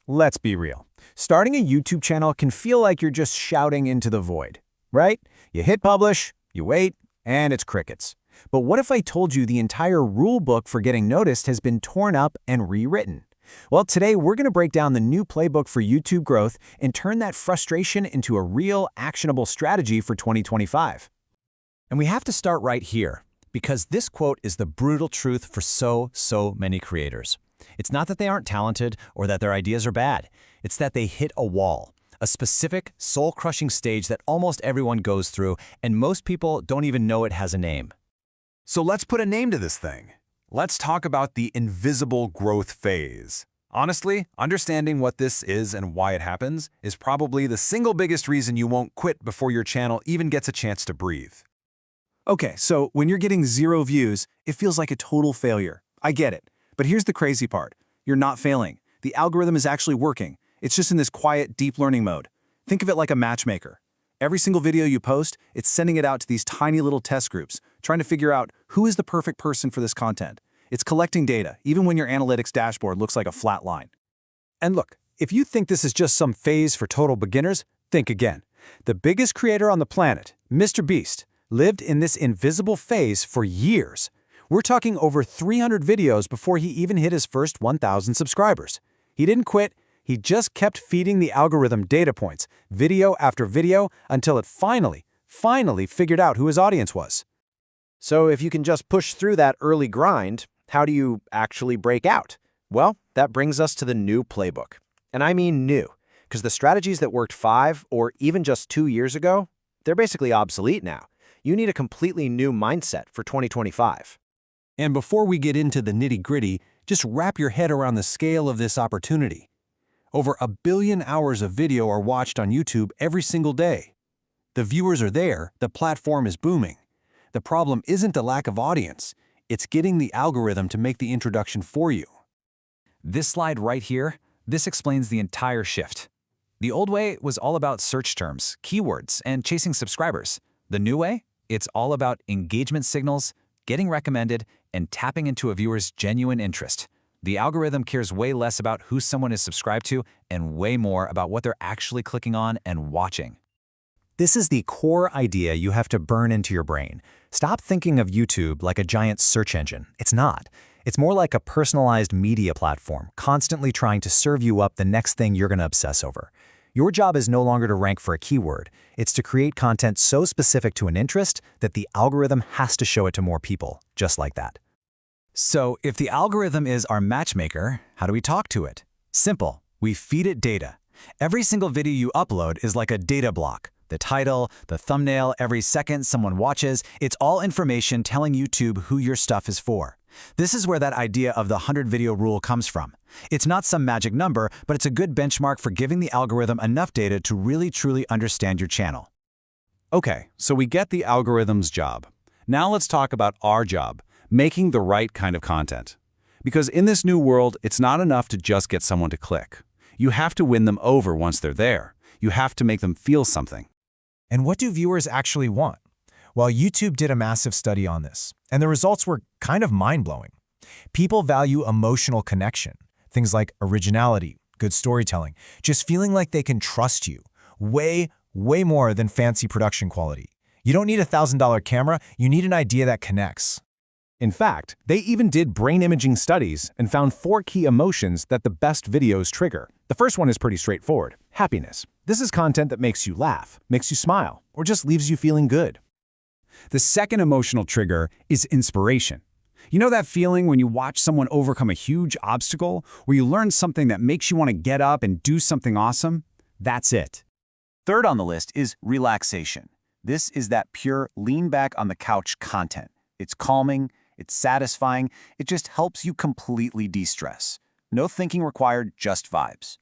Let's be real. Starting a YouTube channel can feel like you're just shouting into the void, right? You hit publish, you wait, and it's crickets. But what if I told you the entire rule book for getting noticed has been torn up and rewritten? Well, today we're going to break down the new playbook for YouTube growth and turn that frustration into a real, actionable strategy for 2025. And we have to start right here, because this quote is the brutal truth for so many creators. It's not that they aren't talented or that their ideas are bad. It's that they hit a wall, a specific, soul-crushing stage that almost everyone goes through, and most people don't even know it has a name. So let's put a name to this thing. Let's talk about the invisible growth phase. Honestly, understanding what this is and why it happens is probably the single biggest reason you won't quit before your channel even gets a chance to breathe. Okay, so when you're getting 0 views, it feels like a total failure. I get it. But here's the crazy part. You're not failing. The algorithm is actually working. It's just in this quiet, deep learning mode. Think of it like a matchmaker. Every single video you post, it's sending it out to these tiny little test groups, trying to figure out who is the perfect person for this content. It's collecting data, even when your analytics dashboard looks like a flat line. And look, if you think this is just some phase for total beginners, think again. The biggest creator on the planet, Mr. Beast, lived in this invisible phase for years. We're talking over 300 videos before he even hit his first 1,000 subscribers. He didn't quit, he just kept feeding the algorithm data points, video after video, until it finally figured out who his audience was. So if you can just push through that early grind, how do you actually break out? Well, that brings us to the new playbook. And I mean new, because the strategies that worked 5 or even just 2 years ago, they're basically obsolete now. You need a completely new mindset for 2025. And before we get into the nitty-gritty, just wrap your head around the scale of this opportunity. Over 1 billion hours of video are watched on YouTube every single day. The viewers are there, the platform is booming. The problem isn't the lack of audience, it's getting the algorithm to make the introduction for you. This slide right here, this explains the entire shift. The old way was all about search terms, keywords, and chasing subscribers. The new way, it's all about engagement signals, getting recommended, and tapping into a viewer's genuine interest. The algorithm cares way less about who someone is subscribed to and way more about what they're actually clicking on and watching. This is the core idea you have to burn into your brain. Stop thinking of YouTube like a giant search engine. It's not. It's more like a personalized media platform, constantly trying to serve you up the next thing you're going to obsess over. Your job is no longer to rank for a keyword. It's to create content so specific to an interest that the algorithm has to show it to more people, just like that. So if the algorithm is our matchmaker, how do we talk to it? Simple. We feed it data. Every single video you upload is like a data block. The title, the thumbnail, every second someone watches, it's all information telling YouTube who your stuff is for. This is where that idea of the 100 video rule comes from. It's not some magic number, but it's a good benchmark for giving the algorithm enough data to really truly understand your channel. Okay, so we get the algorithm's job. Now let's talk about our job, making the right kind of content. Because in this new world, it's not enough to just get someone to click. You have to win them over once they're there. You have to make them feel something. And what do viewers actually want? Well, YouTube did a massive study on this, and the results were kind of mind-blowing. People value emotional connection, things like originality, good storytelling, just feeling like they can trust you, way more than fancy production quality. You don't need a $1,000 camera, you need an idea that connects. In fact, they even did brain imaging studies and found 4 key emotions that the best videos trigger. The first one is pretty straightforward: happiness. This is content that makes you laugh, makes you smile, or just leaves you feeling good. The second emotional trigger is inspiration. You know that feeling when you watch someone overcome a huge obstacle, where you learn something that makes you want to get up and do something awesome? That's it. Third on the list is relaxation. This is that pure lean back on the couch content. It's calming, it's satisfying, it just helps you completely de-stress. No thinking required, just vibes.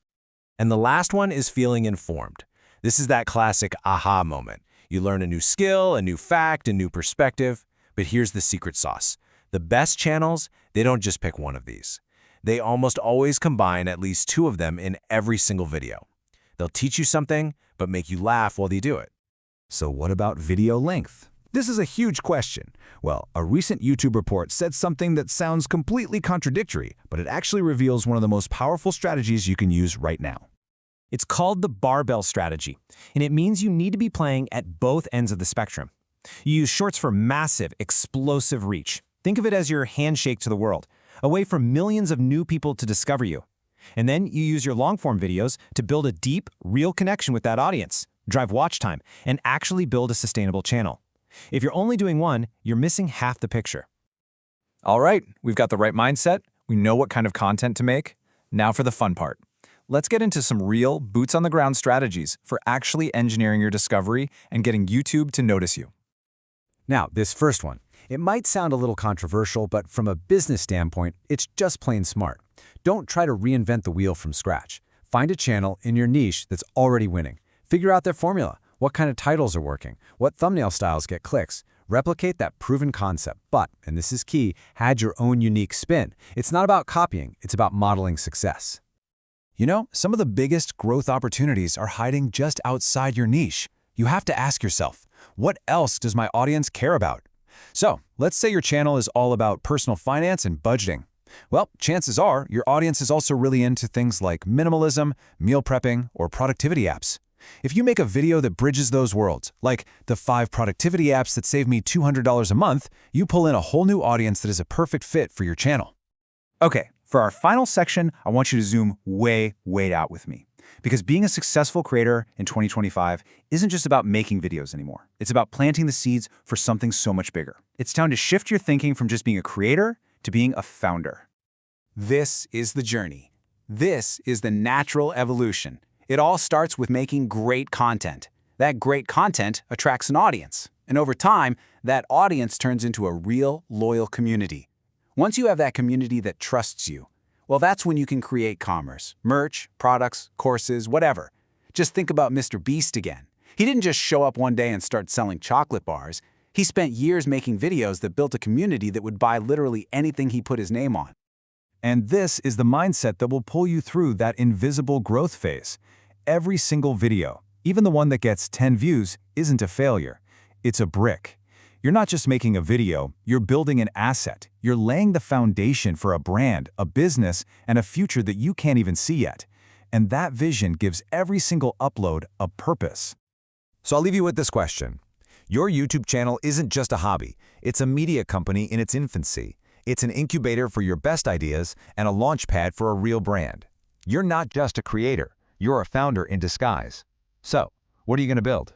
And the last one is feeling informed. This is that classic aha moment. You learn a new skill, a new fact, a new perspective. But here's the secret sauce. The best channels, they don't just pick one of these. They almost always combine at least 2 of them in every single video. They'll teach you something, but make you laugh while they do it. So what about video length? This is a huge question. Well, a recent YouTube report said something that sounds completely contradictory, but it actually reveals one of the most powerful strategies you can use right now. It's called the barbell strategy, and it means you need to be playing at both ends of the spectrum. You use shorts for massive, explosive reach. Think of it as your handshake to the world, a way for millions of new people to discover you. And then you use your long-form videos to build a deep, real connection with that audience, drive watch time, and actually build a sustainable channel. If you're only doing one, you're missing half the picture. All right, we've got the right mindset. We know what kind of content to make. Now for the fun part. Let's get into some real, boots-on-the-ground strategies for actually engineering your discovery and getting YouTube to notice you. Now, this first one. It might sound a little controversial, but from a business standpoint, it's just plain smart. Don't try to reinvent the wheel from scratch. Find a channel in your niche that's already winning. Figure out their formula. What kind of titles are working? What thumbnail styles get clicks? Replicate that proven concept, but, and this is key, add your own unique spin. It's not about copying, it's about modeling success. You know, some of the biggest growth opportunities are hiding just outside your niche. You have to ask yourself, what else does my audience care about? So, let's say your channel is all about personal finance and budgeting. Well, chances are your audience is also really into things like minimalism, meal prepping, or productivity apps. If you make a video that bridges those worlds, like the 5 productivity apps that save me $200 a month, you pull in a whole new audience that is a perfect fit for your channel. Okay, for our final section, I want you to zoom way out with me. Because being a successful creator in 2025 isn't just about making videos anymore. It's about planting the seeds for something so much bigger. It's time to shift your thinking from just being a creator to being a founder. This is the journey. This is the natural evolution. It all starts with making great content. That great content attracts an audience. And over time, that audience turns into a real, loyal community. Once you have that community that trusts you, well, that's when you can create commerce, merch, products, courses, whatever. Just think about Mr. Beast again. He didn't just show up one day and start selling chocolate bars. He spent years making videos that built a community that would buy literally anything he put his name on. And this is the mindset that will pull you through that invisible growth phase. Every single video, even the one that gets 10 views, isn't a failure. It's a brick. You're not just making a video, you're building an asset. You're laying the foundation for a brand, a business, and a future that you can't even see yet. And that vision gives every single upload a purpose. So I'll leave you with this question. Your YouTube channel isn't just a hobby. It's a media company in its infancy. It's an incubator for your best ideas and a launchpad for a real brand. You're not just a creator. You're a founder in disguise. So, what are you going to build?